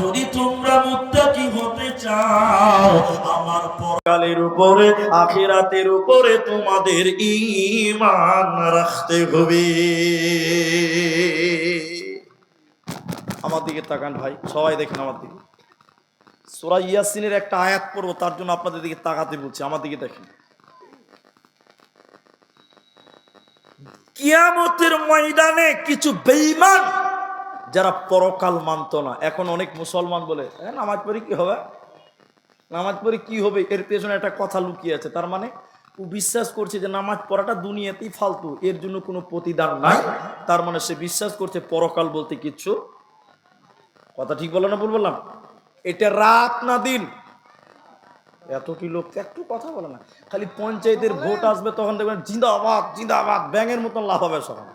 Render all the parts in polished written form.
যদি তোমরা মুত্তাকি হতে চাও আমার পরকালের উপরে আখিরাতের উপরে তোমাদের ঈমান রাখতে হবে। আমার দিকে তাকান ভাই, সবাই দেখেন আমার দিকে। সূরা ইয়াসিনের একটা আয়াত পড়বো, তার জন্য আপনাদের দিকে তাকাতে বলছি। আমার দিকে দেখেন। কিয়ামতের ময়দানে কিছু বেঈমান যারা পরকাল মানত না, এখন অনেক মুসলমান বলে নামাজ পড়ে কি হবে, নামাজ পড়ে কি হবে, এর পেছনে একটা কথা লুকিয়ে আছে। তার মানে ও বিশ্বাস করছে যে নামাজ পড়াটা দুনিয়াতেই ফালতু, এর জন্য কোনো প্রতিদান নাই। তার মানে সে বিশ্বাস করছে পরকাল বলতে কিচ্ছু। কথা ঠিক বলো না ভুল বললাম? এটা রাত না দিন? এতটি লোক একটু কথা বলে না, খালি পঞ্চায়েতের ভোট আসবে তখন দেখবেন জিন্দাবাদ জিন্দাবাদ ব্যাঙের মতন লাভ হবে সকাল।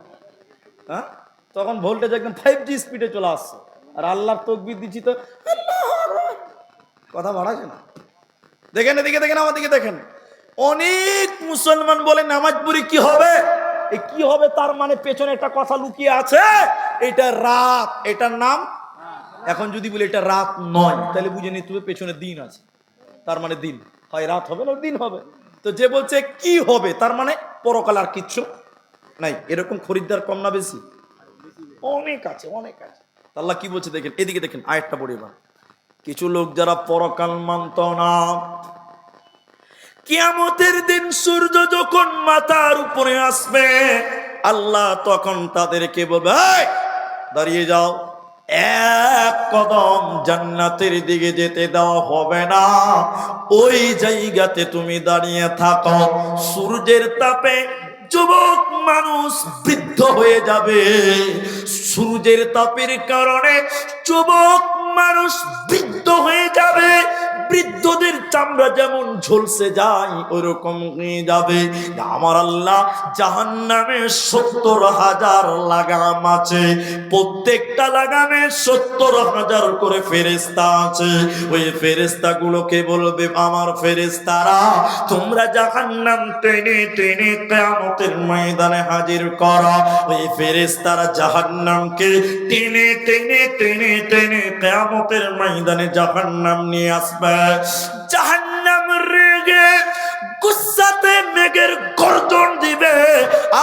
হ্যাঁ, তখন ভোল্টেজ একদম 5G স্পিডে চলে আসছে, আর আল্লাহর তাকবীর দিচ্ছি তো কথা বাড়াচ্ছে না। দেখেন এদিকে দেখেন, আমার দিকে দেখেন। অনেক মুসলমান বলে নামাজ পড়ি কি হবে, এই কি হবে তার মানে পেছনে একটা কথা লুকিয়ে আছে। এটা রাত, এটার নাম। এখন যদি বলি এটা রাত নয়, তাহলে বুঝে নিতে হবে পেছনে দিন আছে। তার মানে দিন হয় রাত হবে না দিন হবে। তো যে বলছে কি হবে তার মানে পরকাল আর কিচ্ছু নাই। এরকম খরিদ্দার কম না বেশি? অনেক আছে, অনেক আছে। আল্লাহ কি বলছে দেখেন, এদিকে দেখেন আয়াতটা পড়ি এবার। কিছু লোক যারা পরকাল মানত না, কিয়ামতের দিন সূর্য যখন মাথার উপরে আসবে, আল্লাহ তখন তাদেরকে বলবে দাঁড়িয়ে যাও, এক কদম জান্নাতের দিকে যেতে দেওয়া হবে না, ওই জায়গাতে তুমি দাঁড়িয়ে থাকো। সূর্যের তাপে যুবক মানুষ বৃদ্ধ হয়ে যাবে, সূর্যের তাপের কারণে যুবক মানুষ বৃদ্ধ হয়ে যাবে। বৃদ্ধদের চামড়া যেমন ঝলসে যায় ওরকম হয়ে যাবে। আমার আল্লাহ জাহান্নামে 70,000 লাগাম আছে, প্রত্যেকটা লাগামে 70,000 করে ফেরেশতা আছে। ওই ফেরেশতা গুলোকে বলবে আমার ফেরেশতারা তোমরা জাহান্নাম টেনে টেনে কিয়ামতের ময়দানে হাজির করো। ওই ফেরেশতারা জাহান্নামকে টেনে টেনে টেনে টেনে কিয়ামতের ময়দানে জাহান্নাম নিয়ে আসবে। জাহান্নাম রেগে গুসাতে মেঘের গর্জন দিবে,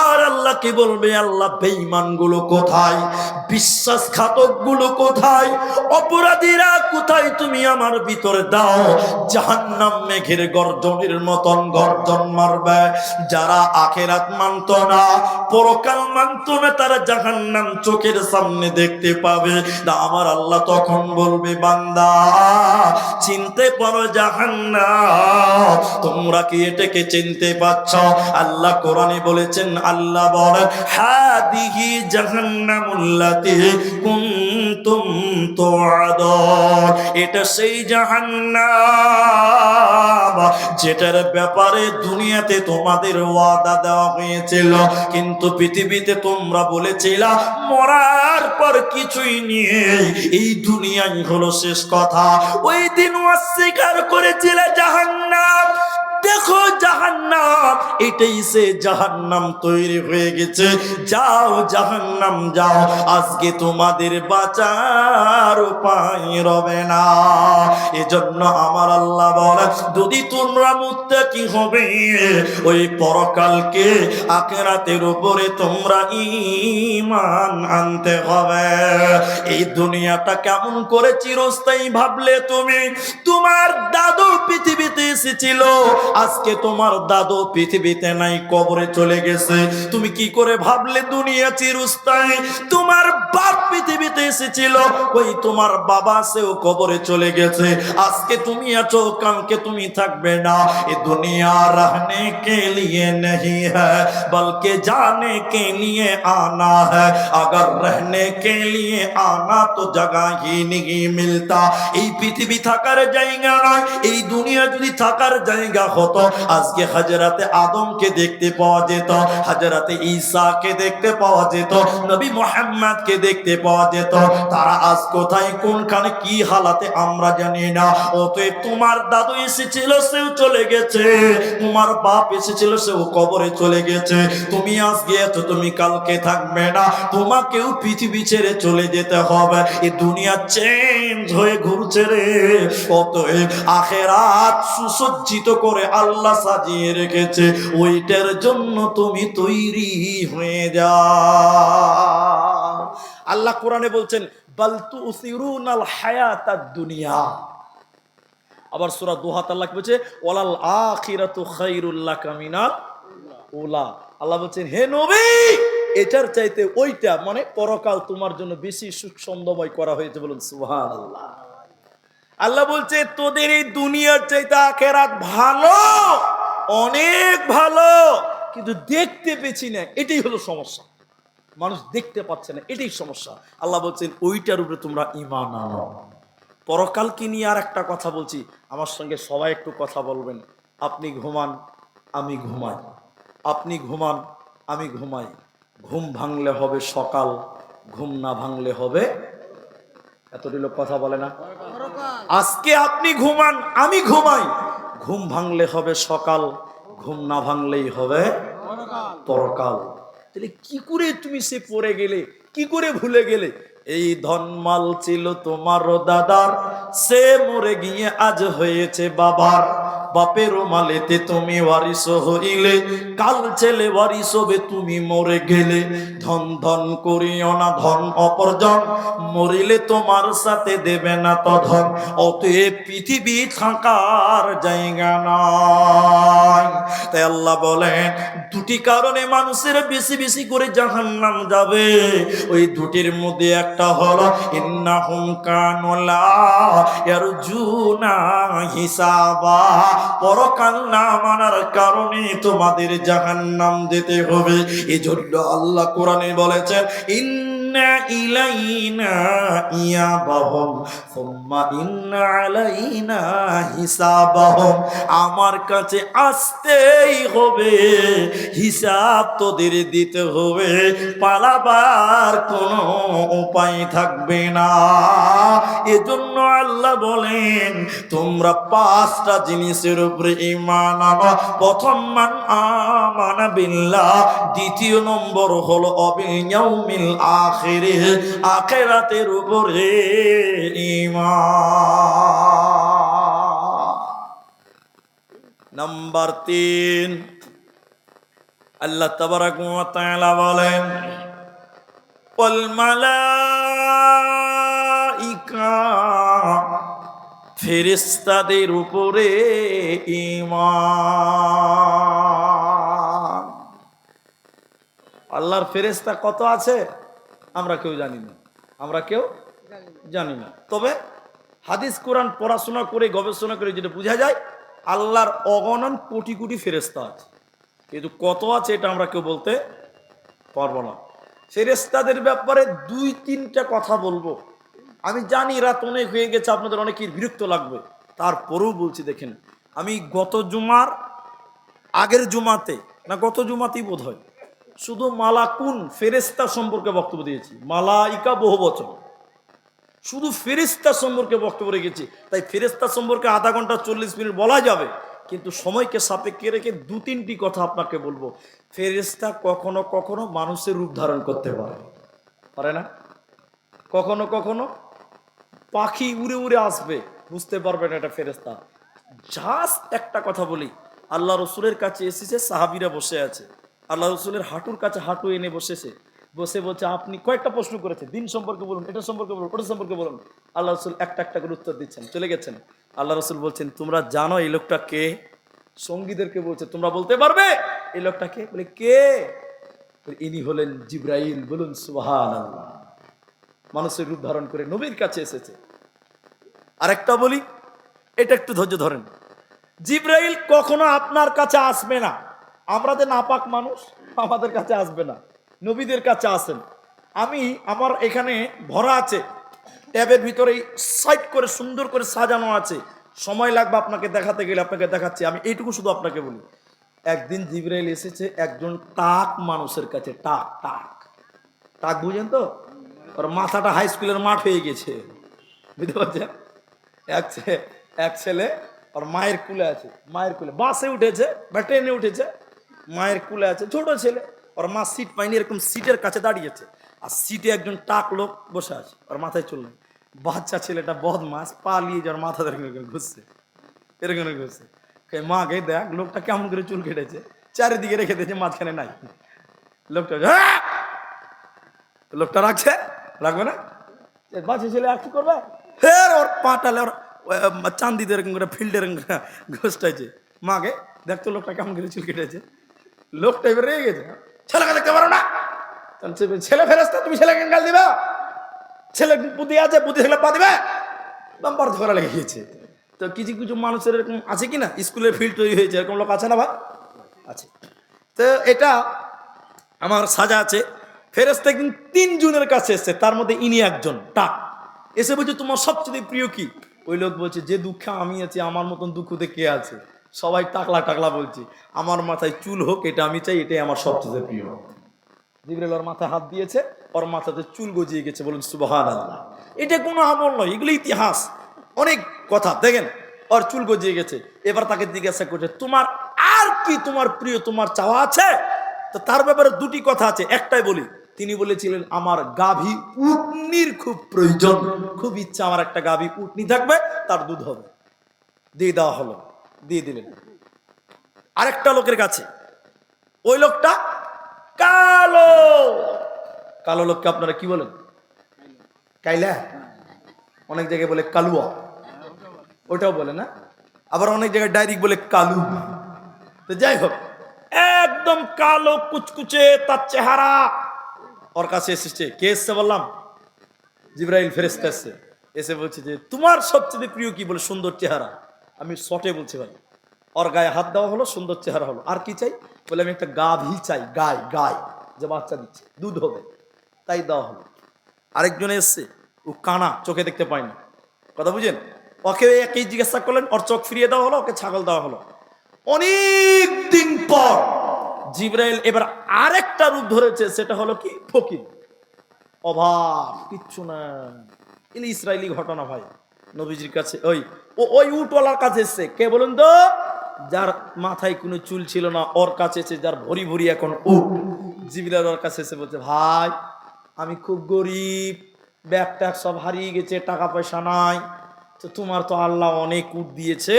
আর আল্লাহ কি বলবে, আল্লাহ বেঈমান গুলো কোথায়, বিশ্বাসঘাতক গুলো কোথায়, অপরাধীরা কোথায়, তুমি আমার ভিতরে দাও। জাহান্নাম মেঘের গর্জনের মতন গর্জন মারবে। যারা আখিরাত মানত না, পরকাল মানত না, তারা জাহান্নাম চোখের সামনে দেখতে পাবে। আমার আল্লাহ তখন বলবে বান্দা চিনতে পারো জাহান্নাম, তোমরা কি এটাকে চিনতে পারছো? আল্লাহ কোরআনে বলেছেন, আল্লাহ বলেন হাদিহি জাহান্নামুল্লাতী কুনতুম তুআদুন, এটা সেই জাহান্নাম যেটার ব্যাপারে দুনিয়াতে তোমাদের ওয়াদা দেওয়া হয়েছিল, কিন্তু পৃথিবীতে তোমরা বলেছিলা মরার পর কিছুই নেই, এই দুনিয়াই হলো শেষ কথা। ওই দিন অস্বীকার করেছিলে জাহান্নাম। দেখো জাহান্নাম, এটাই সে জাহান্নাম তৈরি হয়ে গেছে। যাও জাহান্নাম যাও, আজকে তোমাদের বাঁচার উপায় রবে না। এজন্য আমার আল্লাহ বলে যদি তোমরা মুত্তাকি হবে, ওই পরকালকে আখিরাতের উপরে তোমরা ঈমান আনতে হবে। এই দুনিয়াটা কেমন করে চিরস্থায়ী ভাবলে তুমি? তোমার দাদু পৃথিবীতে এসেছিল, আজকে তোমার দাদু পৃথিবীতে নাই, কবরে চলে গেছে। তুমি কি করে ভাবলে দুনিয়া চিরস্থায়ী? তোমার বাপ পৃথিবীতে এসেছিল, ওই তোমার বাবা সেও কবরে চলে গেছে। আজকে তুমি আছো, কালকে তুমি থাকবে না। এ দুনিয়া रहने के लिए नहीं है बल्कि जाने के लिए आना है। अगर रहने के लिए आना तो जगह ही नहीं मिलता। এই পৃথিবী থাকার জায়গা নয়, এই দুনিয়া যদি থাকার জায়গা হতো আজকে হযরতে আদমকে দেখতে পাওয়া যেত, হযরতে ঈসাকে দেখতে পাওয়া যেত, নবী মুহাম্মদকে দেখতে পাওয়া যেত, তারা আজ কোথায় কোনখানে কি হালাতে আমরা জানি না। অতএব তোমার দাদু এসেছিল, সেও চলে গেছে, তোমার বাপ এসেছিল, সেও কবরে চলে গেছে। তুমি আজ গিয়েছো, তুমি কালকে থাকবে না, তোমাকেও পৃথিবী ছেড়ে চলে যেতে হবে। এই দুনিয়া চেঞ্জ হয়ে ঘুরছে রে। অতএব আখেরাত সুসজ্জিত করে আল্লাহ সাজিয়ে রেখেছে, ওইটার জন্য তুমি তৈরি হয়ে যাও। আল্লাহ কোরআনে বলছেন বাল তুসিরুনাল হায়াতাদ দুনিয়া। আবার সূরা দুহাত আল্লাহ বলছে ওয়ালাল আখিরাতু খায়রুল লাকা মিনাল উলা। আল্লাহ বলছেন হে নবী, এটার চাইতে ওইটা মানে পরকাল তোমার জন্য বেশি সুখ সন্দময় করা হয়েছে। বলুন সুবহানাল্লাহ। আল্লাহ বলছে তোদের এই দুনিয়ার চাইতে আখিরাত ভালো, অনেক ভালো, কিন্তু দেখতে পেছি না, এটাই হলো সমস্যা। মানুষ দেখতে পাচ্ছে না, এটাই সমস্যা। আল্লাহ বলছেন ওইটার উপরে তোমরা ঈমান আনো। পরকালকে নিয়ে আর একটা কথা বলছি, আমার সঙ্গে সবাই একটু কথা বলবেন। আপনি ঘুমান, আমি ঘুমাই, আপনি ঘুমান, আমি ঘুমাই। ঘুম ভাঙলে হবে সকাল, ঘুম না ভাঙলে হবে, এতটি লোক কথা বলে না। আজকে আপনি ঘুমান, আমি ঘুমাই, ঘুম ভাঙলে হবে সকাল, ঘুম না ভাঙলেই হবে পরকাল। তাহলে কি করে তুমি সে পড়ে গেলে, কি করে ভুলে গেলে? এই ধনমাল ছিল তোমার দাদার, সে মরে গিয়ে আজ হয়েছে বাবার। বাপের মালেতে তুমি ওয়ারিস হইলে, কাল ছেলে ওয়ারিস হবে তুমি মরে গেলে। ধন ধন করিও না ধন অপরজন, মরিলে তোমার সাথে দেবে না তো ধন। অতএব পৃথিবী থাকার জায়গা নয়। তাই আল্লাহ বলেন দুটি কারণে মানুষের বেশি বেশি করে জাহান্নাম যাবে। ওই দুটির মধ্যে একটা হলো ইন্নাহুম কানু লা ইয়ারজুনা হিসাবা। পরকাল না মানার কারণে তোমাদের জাহান্নাম যেতে হবে। এজন্য আল্লাহ কোরআনে বলেছেন ইন্না ইলাইনা ইয়াবাহুম সুম্মা ইন্না আলাইনা হিসাবাহুম। আমার কাছে আসতেই হবে, হিসাব তোদের দিতে হবে, পালাবার কোনো উপায় থাকবে না। এজন্য আল্লাহ বলেন তোমরা পাঁচটা জিনিসের উপরে ঈমান আনো। প্রথম মান আমানা বিল্লাহ, দ্বিতীয় নম্বর হলো অবিল ইয়াউমিল আখির, আখিরাতের উপরে ঈমান। নাম্বার 3, আল্লাহ তাবারাক ওয়া তাআলা বলেন ওয়াল মালাইকা, ফেরেশতাদের উপরে ঈমান। আল্লাহর ফেরেশতা কত আছে আমরা কেউ জানি না, আমরা কেউ জানি না। তবে হাদিস কোরআন পড়াশোনা করে গবেষণা করে যেটা বোঝা যায় আল্লাহর অগণন কোটি কোটি ফেরেশতা আছে, কিন্তু কত আছে এটা আমরা কেউ বলতে পারবো না। ফেরেশতাদের ব্যাপারে 2-3টা কথা বলবো। আমি জানি রাত অনেক হয়ে গেছে, আপনাদের অনেকের বিরক্ত লাগবে, তারপরেও বলছি। দেখেন আমি গত জুমার আগের জুমাতে না গত জুমাতেই বোধ হয় শুধু মালাকুন ফেরেশতা সম্পর্কে বক্তব্য দিয়েছি। মালাইকা বহু বচন, শুধু ফেরেশতা সম্পর্কে বক্তব্য রেখেছি। তাই ফেরেশতা সম্পর্কে আধা ঘন্টা 40 মিনিট বলা যাবে, কিন্তু সময়কে সাপেক্ষে রেখে 2-3টি কথা আপনাকে বলবো। ফেরেশতা কখনো কখনো মানুষের রূপ ধারণ করতে পারে না, কখনো কখনো পাখি উড়ে উড়ে আসবে, বুঝতে পারবেন এটা ফেরেশতা। জাস্ট একটা কথা বলি, আল্লাহ রসুলের কাছে এসেছে, সাহাবীরা বসে আছে, আল্লাহ রসুলের হাঁটুর কাছে হাঁটু এনে বসেছে, বসে বলছে আপনি কয়েকটা প্রশ্ন করেছে, দিন সম্পর্কে বলুন, এটা সম্পর্কে বলুন, ওটা সম্পর্কে বলুন। আল্লাহ রসুল একটা একটা করে উত্তর দিচ্ছেন, চলে গেছেন। আল্লাহ রসুল বলছেন তোমরা জানো এই লোকটা কে? সঙ্গীদেরকে বলছে তোমরা বলতে পারবে এই লোকটা কে? বলে কে? ইনি হলেন জিবরাইল। বলুন সুবহানাল্লাহ। মানুষের রূপ ধারণ করে নবীর কাছে এসেছে। আরেকটা বলি, এটা একটু ধৈর্য ধরেন। জিবরাইল কখনো আপনার কাছে আসবে না, আমরা যে নাপাক মানুষ আমাদের কাছে আসবে না, নবীদের কাছে আসেন। আমি আমার এখানে ভরা আছে, ট্যাবের ভিতরে সাইড করে সুন্দর করে সাজানো আছে, সময় লাগবে আপনাকে দেখাতে গেলে, আপনাকে দেখাচ্ছি। আমি এইটুকু শুধু আপনাকে বলি, একদিন জিবরাইল এসেছে একজন টাক মানুষের কাছে। টাক টাক টাক বুঝেন তো? ওর মাথাটা হাই স্কুলের মাঠ হয়ে গেছে, বুঝতে পারছেন? এক ছেলে ওর মায়ের কুলে আছে, মায়ের কুলে বাসে উঠেছে বা ট্রেনে উঠেছে, মায়ের কুলে আছে, ছোট ছেলে। ওর মা সিট পায়নি, এরকম সিটের কাছে দাঁড়িয়েছে, আর সিটে একজন টাক লোক বসে আছে, ওর মাথায় চুল নেই। বাচ্চা ছেলেটা বদমাস পালিয়ে যাওয়ার মাথা ধরে ঘুরছে, এরকম ঘুরছে। মা গে দেখ লোকটা কেমন করে চুল কেটেছে, চারিদিকে রেখে দিয়েছে, মাঝখানে নাই। লোকটা লোকটা রাখছে, রাখবে না? বাচ্চা ছেলে আর কি করবে, ফের ওর পাটালে ওর চান্দিতে এরকম করে ফিল্ডে ঘোষটাইছে। মাকে দেখতো লোকটা কেমন করে চুল কেটেছে। লোকটা এবার রেগে গেছে, ছেলেকে দেখতে পারো না? ছেলে ফেরস্তা, তুমি ছেলেকে গাল দিবা? ছেলে বুদ্ধি আছে, বুদ্ধি ছেলে পা দিবে? বাম্পার ধরা লেগে গিয়েছে। তো কিছু কিছু মানুষের এরকম আছে কিনা, স্কুলের ফিল্ড তৈরি হয়েছে, এরকম লোক আছে না ভাই? আছে। তো এটা আমার সাজা আছে। ফেরেশতা একদিন 3 জনের কাছে এসছে, তার মধ্যে ইনি একজন টাক। এসে বলছে তোমার সবচেয়ে প্রিয় কি? ওই লোক বলছে যে দুঃখে আমি আছি আমার মতন দুঃখতে কে আছে? সবাই টাকলা টাকলা বলছে, আমার মাথায় চুল হোক এটা আমি চাই, এটাই আমার সবচেয়ে প্রিয়। জিবরাইল ওর মাথায় হাত দিয়েছে, ওর মাথাতে চুল গজিয়ে গেছে, বলুন সুবহানাল্লাহ। এটা কোনো আমল নয়, এগুলো ইতিহাস, অনেক কথা। দেখেন ওর চুল গজিয়ে গেছে, এবার তাকে জিজ্ঞাসা করছে তোমার আর কি তোমার প্রিয়, তোমার চাওয়া আছে? তো তার ব্যাপারে 2টি কথা আছে, একটাই বলি। তিনি বলেছিলেন আমার গাভী উটনির খুব প্রয়োজন, খুব ইচ্ছা আমার একটা গাভী উটনি থাকবে, তার দুধ হবে। দিয়ে দেওয়া হলো, দিয়ে দিলেন। আরেকটা লোকের কাছে, ওই লোকটা কালো, কালো লোককে আপনারা কি বলেন? কাইলা, অনেক জায়গায় বলে কালুয়া, ওটাও বলে না, আবার অনেক জায়গায় ডাইরেক্ট বলে কালু। তো যাই হোক, একদম কালো কুচকুচে তার চেহারা। ওর কাছে এসেছে, কে এসছে বললাম? জিবরাইল ফেরেশতা এসছে। এসে বলছে যে তোমার সবচেয়ে প্রিয় কি? বলে সুন্দর চেহারা। আমি শর্টে বলছি ভাই। ওর গায়ে হাত দেওয়া হলো, সুন্দর চেহারা হলো। আর কি চাই? বলে আমি একটা গাভী চাই, গায় গায় যে বাচ্চা দিচ্ছে, দুধ হবে, তাই দেওয়া হলো। আরেকজনে এসছে, ও কানা, চোখে দেখতে পায় না, কথা বুঝেন? ওকে একই জিজ্ঞাসা করলেন, ওর চোখ ফিরিয়ে দেওয়া হলো, ওকে ছাগল দেওয়া হলো। অনেক দিন পর জিবরাইল এবার আরেকটা রূপ ধরেছে, সেটা হলো কি? ফকির, অভাব, কিচ্ছু না। এগুলি ইসরায়েলি ঘটনা ভাই। নবীজির কাছে ওই উটওয়ালার কাছে এসছে, কে বলুন তো? যার মাথায় কোনো চুল ছিল না, ওর কাছে এসে যার ভরি ভরি এখন উট। জিবরাইল ওর কাছে এসে বলছে ভাই আমি খুব গরিব, ব্যাগ ট্যাগ সব হারিয়ে গেছে, টাকা পয়সা নাই, তো তোমার তো আল্লাহ অনেক উট দিয়েছে,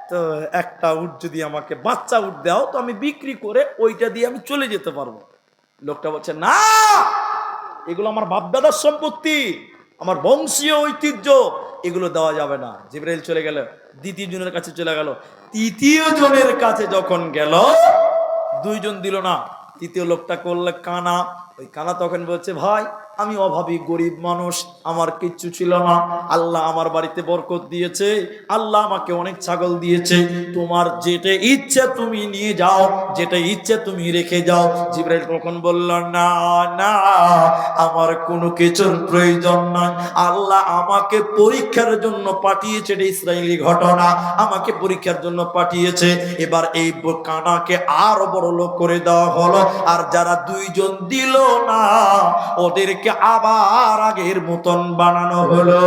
তো একটা উট যদি আমাকে বাচ্চা উট দাও তো আমি বিক্রি করে ওইটা দিয়ে আমি চলে যেতে পারবো। লোকটা বলছে না, এগুলো আমার বাপদাদার সম্পত্তি, আমার বংশীয় ঐতিহ্য, এগুলো দেওয়া যাবে না। জিবরাইল চলে গেল, 2য় জনের কাছে চলে গেল। 3য় জনের কাছে যখন গেল, 2 জন দিল না, 3য় লোকটা করলে কানা। ওই কানা তখন বলছে ভাই আমি অভাবী গরিব মানুষ, আমার কিচ্ছু ছিল না, আল্লাহ আমার বাড়িতে বরকত দিয়েছে, আল্লাহ আমাকে অনেক ছাগল দিয়েছে, তোমার যেটা ইচ্ছে তুমি নিয়ে যাও, যেটা ইচ্ছে তুমি রেখে যাও। জিবরাইল তখন বলল না না, আমার কোনো কিছুর প্রয়োজন নাই, আল্লাহ আমাকে পরীক্ষার জন্য পাঠিয়েছে। এটা ইসরায়েলি ঘটনা, আমাকে পরীক্ষার জন্য পাঠিয়েছে। এবার এই কানাকে আরো বড় লোক করে দেওয়া হলো, আর যারা 2 জন দিল না ওদেরকে আবার আগের মতন বানানো হলো।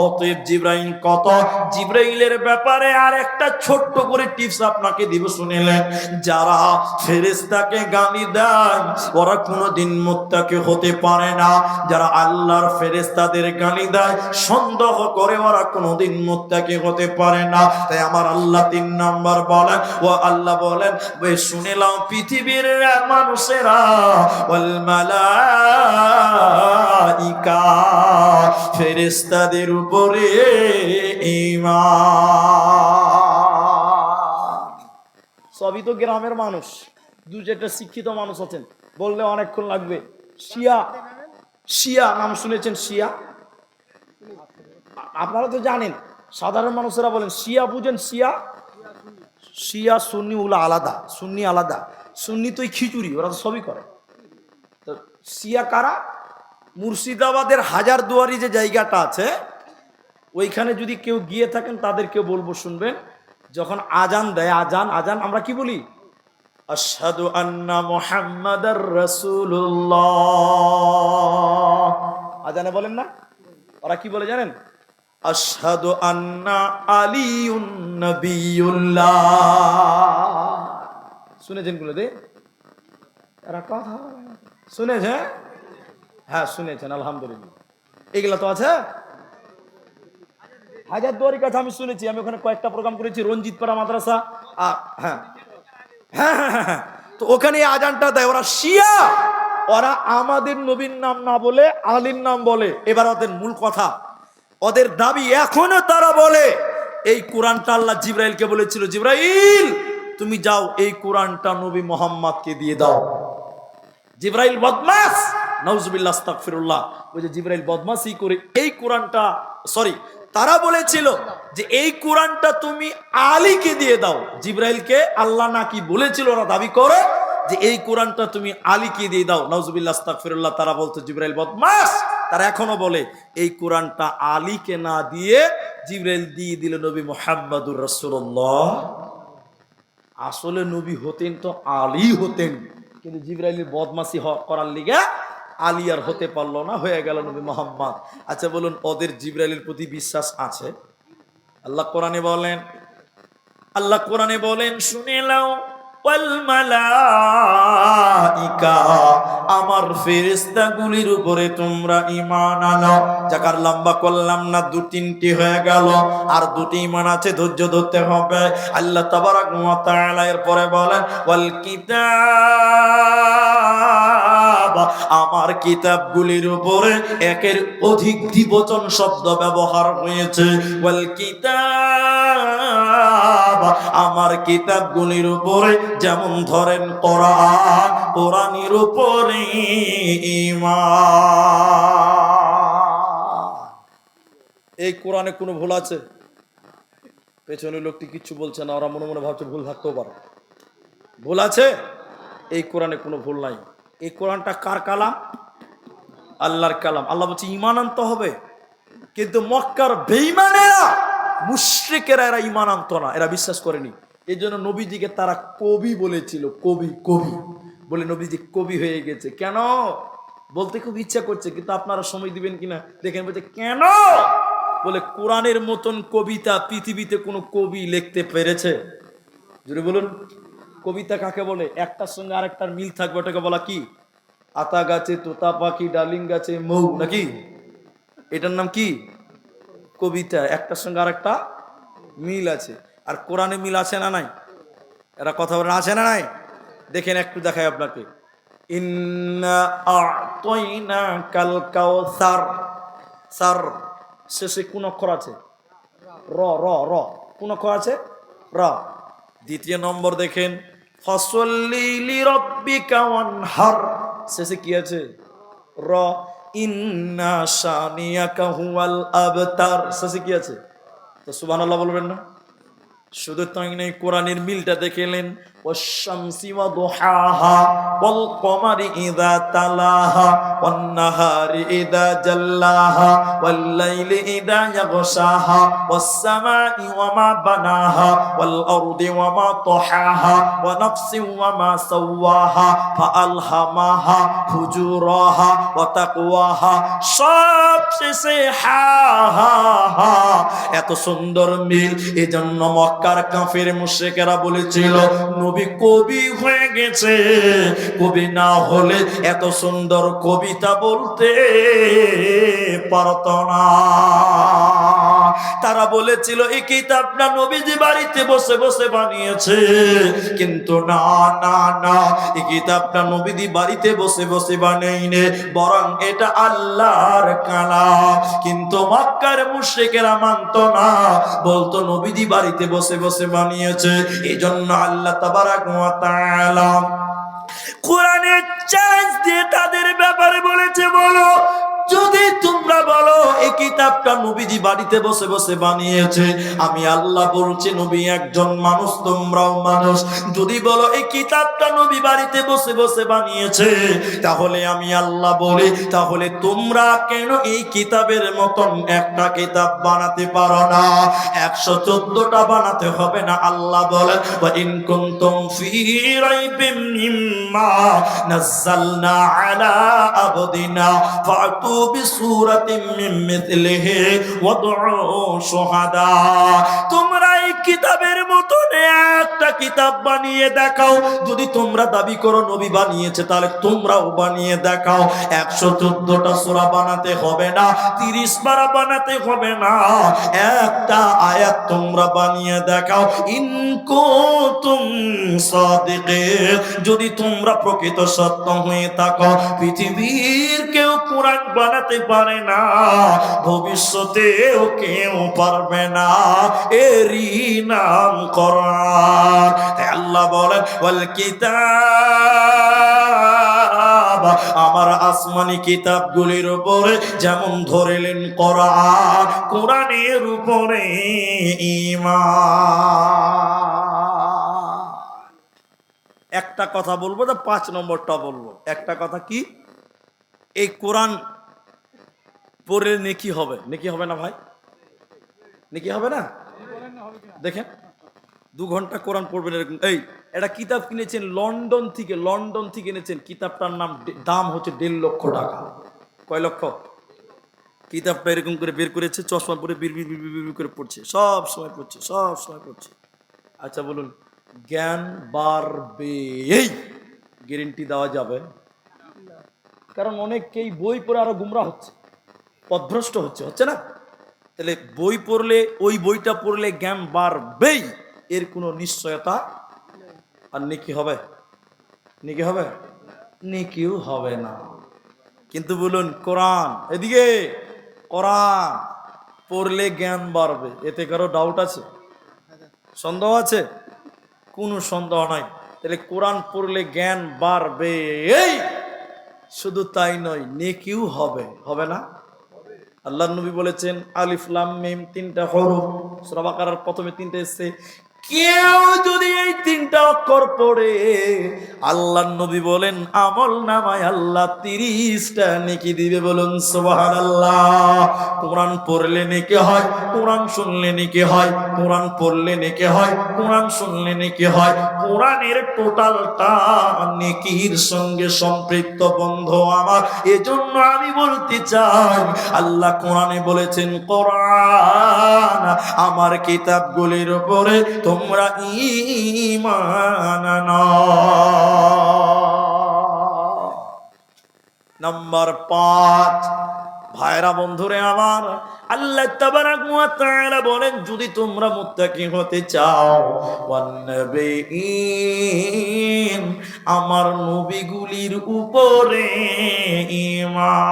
অতএব জিবরাইল কত, জিবরাইলের ব্যাপারে আর একটা ছোট্ট করে টিপস আপনাকে দিব, শুনিলেন? যারা ফেরেশতাকে গালি দেয় ওরা কোনোদিন মুত্তাকি হতে পারে না, যারা আল্লাহর ফেরেশতাদের গালি দেয় সন্দেহ করে ওরা কোনোদিন মুত্তাকি হতে পারে না। তাই আমার আল্লাহ 3 নাম্বার বলেন, ও আল্লাহ বলেন শুনিলাম পৃথিবীর মানুষেরা ওয়াল মালাইকা ফেরেশতাদের উপরে ঈমান। সবই তো গ্রামের মানুষ, 2-4টা শিক্ষিত মানুষ আছেন, বললে অনেকক্ষণ লাগবে। শিয়া, শিয়া নাম শুনেছেন? শিয়া আপনারা তো জানেন, সাধারণ মানুষেরা বলেন শিয়া, বুঝেন? শিয়া, শিয়া সুন্নি ওগুলো আলাদা, সুন্নি আলাদা। সুন্নি তো খিচুড়ি, ওরা তো সবই করে। তো শিয়া কারা? মুর্শিদাবাদের হাজারদুয়ারি যে জায়গাটা আছে, ওইখানে যদি কেউ গিয়ে থাকেন তাদেরকে বলবো শুনবেন, যখন আজান দেয়, আজান আমরা কি বলি? আশহাদু আন্না মুহাম্মাদার রাসূলুল্লাহ। আজানে বলেন না, ওরা কি বলে জানেন? আশহাদু আন্না আলিয়ুন নবিয়ুল্লাহ। শুনেছেন গুলো দে, এরা কথা শুনেছে? হ্যাঁ শুনেছেন, আলহামদুলিল্লাহ। এগুলা তো আছে হাজারদুয়ারির কাছে, আমি শুনেছি, আমি ওখানে কয়েকটা প্রোগ্রাম করেছি, রঞ্জিতপাড়া মাদ্রাসা। হ্যাঁ হ্যাঁ হ্যাঁ হ্যাঁ, তো ওখানে আজানটা দেয়। ওরা শিয়া, ওরা আমাদের নবীর নাম না বলে আলীর নাম বলে। এবার ওদের মূল কথা, ওদের দাবি এখনো তারা বলে এই কোরআনটা আল্লাহ জিবরাইলকে বলেছিল, জিবরাইল তুমি যাও এই কোরআনটা নবী মোহাম্মদকে দিয়ে দাও। জিবরাইল বদমাস, নাউজুবিল্লাহ আস্তাগফিরুল্লাহ। ওই যে জিবরাইল বদমাসি করে এই কোরআনটা, সরি তারা বলেছিল যে এই কোরআনটা তুমি আলীকে দিয়ে দাও। জিবরাইলকে আল্লাহ নাকি বলেছিল, ওরা দাবি করে যে এই কোরআনটা তুমি আলীকে দিয়ে দাও। নাউজুবিল্লাহ আস্তাগফিরুল্লাহ। তারা বলতো জিবরাইল বদমাস। তারা এখনো বলে এই কোরআনটা আলীকে না দিয়ে জিবরাইল দিয়ে দিল নবী মুহাম্মদুর রাসূলুল্লাহ। আসলে নবী হতেন তো আলী হতেন, কিন্তু জিবরাইলের বদমাসি করার লিগা আলী আর হতে পারলো না, হয়ে গেল নবী মুহাম্মদ। আচ্ছা বলুন, ওদের জিবরাইলের প্রতি বিশ্বাস আছে? আল্লাহ কোরআনে বলেন, আল্লাহ কোরআনে বলেন, শুনে নাও, ওয়াল মালাইকা, আমার ফেরেশতাগুলির উপরে তোমরা ঈমান আনো। যাকার লম্বা করলাম না, দু তিনটি হয়ে গেল, আর দুটি ঈমান আছে, ধৈর্য ধরতে হবে। আল্লাহ তাবারাক ওয়া তাআলা এরপরে বলেন, ওয়াল কিতাব, আমার কিতাবগুলির উপরে একের অধিক দ্বিবচন শব্দ ব্যবহার হয়েছে। ওয়াল কিতাব, আমার কিতাবগুলির উপরে, যেমন ধরেন কোরআন, কোরআনের উপরে ঈমান। এই কোরআনে কোনো ভুল আছে? পেছনের লোকটি কিচ্ছু বলছে না, ওরা মনে মনে ভাবছে ভুল থাকতেও পারে। ভুল আছে? এই কোরআনে কোনো ভুল নাই। এই কোরআনটা কার কালাম? আল্লাহর কালাম। আল্লাহ বলছে ঈমান আনতে হবে, কিন্তু মক্কার বেঈমানেরা, মুশরিকেরা, এরা ঈমান আনতো না, এরা বিশ্বাস করেনি। এই জন্য নবীজিকে তারা কবি বলেছিল। কবি, কবি বলে নবীজি কবি হয়ে গেছে। কেন বলতে খুব ইচ্ছা করছে, কিন্তু আপনারা সময় দিবেন কিনা দেখেন। বলছে কেন? বলে কোরআনের মতন কবিতা পৃথিবীতে কোনো কবি লিখতে পেরেছে? যদি বলুন, কবিতা কাকে বলে? একটার সঙ্গে আরেকটার মিল থাকবে, ওটাকে বলা কি? আতা গাছে তোতা পাখি, ডালিম গাছে মৌ, নাকি? এটার নাম কি? কবিতা। একটার সঙ্গে আরেকটা মিল আছে। আর কোরআনে মিল আছে না নাই? এরা কথা বলে আছে না নাই? দেখেন, একটু দেখাই আপনাকে। ইন্না আ'তাইনাকাল কাউসার, সার শেষে কোন অক্ষর আছে? র, র, র। কোন অক্ষর আছে? র। দ্বিতীয় নম্বর দেখেন, ফাসল্লি লিরাব্বিকা ওয়ানহার, শেষে কি আছে? র। ইন্না শানিয়াকা হুয়াল আবতার, শেষে কি আছে? তো সুবহানাল্লাহ বলবেন না? শুধু তাই নাই, কোরআনের মিলটা দেখলেন। ওয়াশ-শামসি ওয়া দুহাহা, ওয়াল কমারি ইযা তালাহা, ওয়ান নাহারি ইযা জাল্লাহা, ওয়াল লাইলি ইযা ইয়াগশাহা, ওয়াস সামাই ওয়া মা বানাহা, ওয়াল আরদি ওয়া মা তাহাহা, ওয়া নাফসি ওয়া মা সাওয়াহা, ফাআলহামাহা ফুজুরাহা ওয়া তাকওয়াহা। সব শেষে হা হা হা। এত সুন্দর মিল, এজন্য মক্কার কাফের মুশরিকেরা বলেছিল নবী কবি হয়ে গেছে। কবি না হলে এত সুন্দর কবিতা বলতে পারত না। তারা বলেছিল এই কিতাবটা নবীজি বাড়িতে বসে বসে বানিয়েছে, কিন্তু না না না, এই কিতাবটা নবীজি বাড়িতে বসে বসে বানাইনি, বরং এটা আল্লাহর কালাম। কিন্তু মক্কার মুশরিকেরা মানতো না, বলতো নবীজি বাড়িতে বসে বসে বানিয়েছে। এই জন্য আল্লাহ তাবারাক ওয়া তাআলা কোরআনের চ্যালেঞ্জ দিয়ে তাদের ব্যাপারে বলেছে, বলো যদি তোমরা বলো এই কিতাবটা নবীজি বাড়িতে বসে বসে বানিয়েছে, আমি আল্লাহ বলছি নবী একজন মানুষ, তোমরাও মানুষ। যদি বলো এই কিতাবটা নবী বাড়িতে বসে বসে বানিয়েছে, তাহলে আমি আল্লাহ বলি তাহলে তোমরা কেন এই কিতাবের মতন একটা কিতাব বানাতে পারো না? 114টা বানাতে হবে না। আল্লাহ বলেন ওয়া ইন কুনতুম ফি রাইবিম মিম্মা নাযালনা আলা আবদিনা ফাতু বিসূরাতিন মিন মিথলিহি ওয়াদউ শুহাদা। তোমরা এই কিতাবের মতন একটা কিতাব বানিয়ে দেখাও। যদি তোমরা দাবি করো নবী বানিয়েছে, তাহলে তোমরাও বানিয়ে দেখাও। 114টা সূরা বানাতে হবে না, 30 পারা বানাতে হবে না, একটা আয়াত তোমরা বানিয়ে দেখাও। ইন কুনতুম সাদিকিন, যদি তোমরা প্রকৃত সত্য হয়ে থাকো। পৃথিবীর কেউ কোরআন বানাতে পারে না, ভবিষ্যতেও কেউ পারবে না, এরই নাম কোরআন। আল্লাহ বলেন ওয়াল কিতাব, আমার আসমানি কিতাবগুলির উপরে যেমন ধরেলেন কোরআন, কোরআনের উপরে ঈমান। একটা কথা বলবো, 5 নম্বরটা বলবো। একটা কথা কি, এই কোরআন পড়লে নেকি হবে। নেকি হবে না ভাই? নেকি হবে না? দেখেন 2 ঘন্টা কোরআন পড়বেন এরকম। এই একটা কিতাব কিনেছেন লন্ডন থেকে এনেছেন। কিতাবটার দাম হচ্ছে 1.5 লক্ষ টাকা। কয় লক্ষ? কিতাবটা এরকম করে বের করেছে, চশমা পরে বিড় করে পড়ছে, সব সময় পড়ছে। আচ্ছা বলুন, জ্ঞান বাড়বে এই গ্যারান্টি দেওয়া যাবে? কারণ অনেকেই বই পড়ে আরো গুমরা হচ্ছে, পথভ্রষ্ট হচ্ছে না? তাহলে বই পড়লে, ওই বইটা পড়লে জ্ঞান বাড়বেই, এর কোনো নিশ্চয়তা। আর নেকি হবে? নেকি হবে? নেকিও হবে না। কিন্তু বলুন কোরআন, এদিকে কোরআন পড়লে জ্ঞান বাড়বে, এতে কারো ডাউট আছে? সন্দেহ আছে? কোনো সন্দেহ নাই। তাহলে কোরআন পড়লে জ্ঞান বাড়বে, এই শুধু তাই নয়, নেকিও হবে না? আল্লাহর নবী বলেছেন আলিফ লাম মিম 3টা হরফ, সূরা বাকারার প্রথমে 3টা এসেছে। কেউ যদি এই 3টা অক্ষর পড়ে, আল্লাহর নবী বলেন আমল নামায় আল্লাহ 30টা নেকি দিবে। বলুন সুবহানাল্লাহ। কোরআন পড়লে নেকি হয়, কোরআন শুনলে নেকি হয়, কোরআন পড়লে নেকি হয়, কোরআন শুনলে নেকি হয়। কোরআনের টোটালটা নেকির সঙ্গে সম্পৃক্ত বন্ধু আমার। এজন্য আমি বলতে চাই, আল্লাহ কোরআনে বলেছেন কোরআন আমার কিতাবগুলির উপরে তোমরা ঈমান আনো। নাম্বার 5, ভাইরা বন্ধুরে আমার, আল্লাহ তাবারাক ওয়া তাআলা বলেন যদি তোমরা মুত্তাকি হতে চাও, ওয়ান নবিয়্যিন আমার নবীগুলির উপরে ঈমান।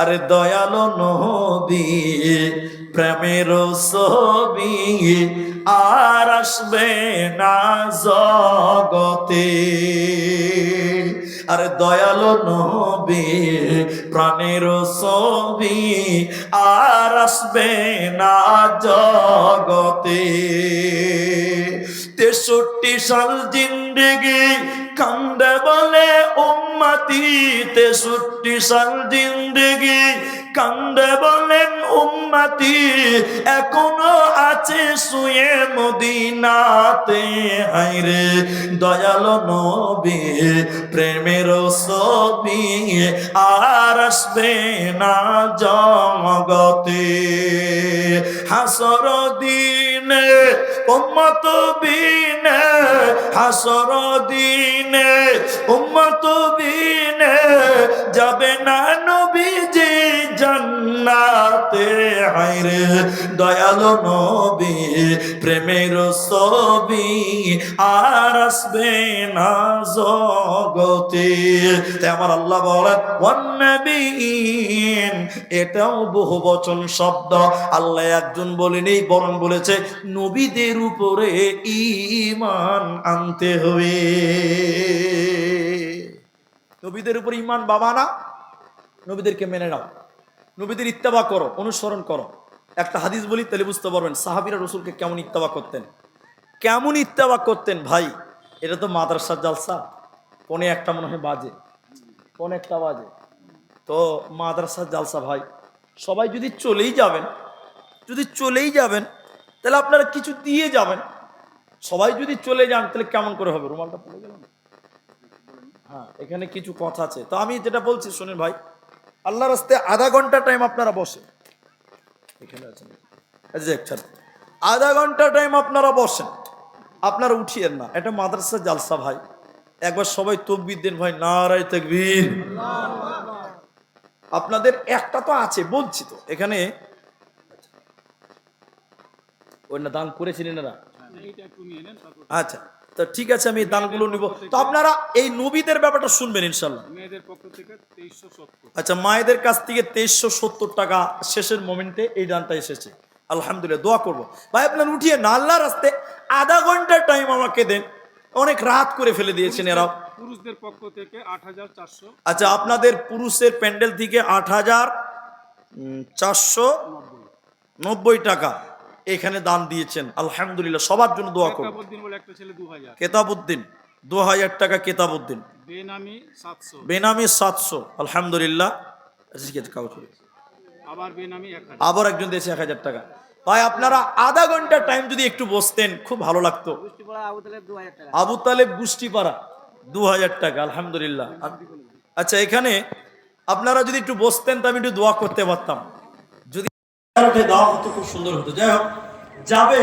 আরে দয়ালো নবী প্রেমের ছবি আর আসবে না জগতে। আরে দয়ালো নবী প্রাণের ছবি আর আসবে না জগতে। 63 সাল জিন্দেগি কান্দে বলে উম্মতি, 63 সাল জিন্দেগি কান্দে বলেন উম্মতি, এখনো আছে শুয়ে মদিনাতে। হায়রে দয়ালো নবী প্রেমের ছবি আর আসবে না জগতে। হাসর দিনে উম্মত বিনে, হাসর দিনে উম্মত বিনে যাবে না নবীজি জান্নাতে। হায়রে দয়ালো নবী প্রেমের ছবি আর আসবে না জগতে। আমার আল্লাহ বলেন ওয়ান নবিয়্যিন, এটাও বহু বচন শব্দ। আল্লাহ একজন বলেনি, বরং বলেছে নবীদের উপরে ঈমান আনতে হবে। নবীদের উপর ঈমান বাবা না, নবীদেরকে মেনে নাও, নবীদের ইত্তেবা করো, অনুসরণ করো। একটা হাদিস বলি তাহলে বুঝতে পারবেন সাহাবীরা রাসূলকে কেমন ইত্তেবা করতেন, কেমন ইত্তেবা করতেন। ভাই এটা তো মাদ্রাসার জালসা, পৌনে একটা মনে হয় বাজে, পৌনে একটা বাজে, তো মাদ্রাসার জালসা ভাই, সবাই যদি চলেই যাবেন, যদি চলেই যাবেন তাহলে আপনারা কিছু দিয়ে যাবেন। সবাই যদি চলে যান তাহলে কেমন করে হবে? রুমালটা পড়ে গেল না? হ্যাঁ, এখানে কিছু কথা আছে, তো আমি যেটা বলছি শুনেন ভাই, আল্লাহর রাস্তায় আধা ঘন্টা টাইম আপনারা বসেন, এখানে আছেন, আধা ঘন্টা টাইম আপনারা বসেন, আপনারা উঠিয়েন না, এটা মাদ্রাসা জালসা ভাই। একবার সবাই তাকবীর দেন ভাই, নারায়ে তাকবীর। আপনাদের একটা তো আছে বলছি তো, এখানে ওই না দান করেছিলেন না? আচ্ছা, তো ঠিক আছে, আমি দানগুলো নিব। তো আপনারা এই নবীদের ব্যাপারটা শুনবেন ইনশাল্লাহ। মেয়েদের পক্ষ থেকে 2370। আচ্ছা, মায়েদের কাছ থেকে 2370 টাকা শেষের মোমেন্টে এই দানটা এসেছে, আলহামদুলিল্লাহ, দোয়া করবো ভাই। আপনার উঠিয়ে না, আল্লাহর রাস্তায় আধা ঘন্টা টাইম আমাকে দেন, অনেক রাত করে ফেলে দিয়েছেন এরা। পুরুষদের পক্ষ থেকে 8400। আচ্ছা, আপনাদের পুরুষের প্যান্ডেল থেকে 8490 টাকা এখানে দান দিয়েছেন, আলহামদুলিল্লাহ, সবার জন্য দোয়া করব। কেতাবউদ্দিন বলে একটা ছেলে 2000। কেতাবউদ্দিন 2000 টাকা, কেতাবউদ্দিন। বেনামি 700। বেনামি 700, আলহামদুলিল্লাহ। আবার বেনামি 1000। আবার একজন দিয়েছে 1000 টাকা। ভাই আপনারা আধা ঘন্টা টাইম যদি একটু বসতেন খুব ভালো লাগতো। আবু তালেব গুষ্টিপাড়া 2000 টাকা, আলহামদুলিল্লাহ। আচ্ছা, এখানে আপনারা যদি একটু বসতেন তো আমি একটু দোয়া করতে পারতাম, যদি দেওয়া হতো খুব সুন্দর হতো। যাই হোক, যাবে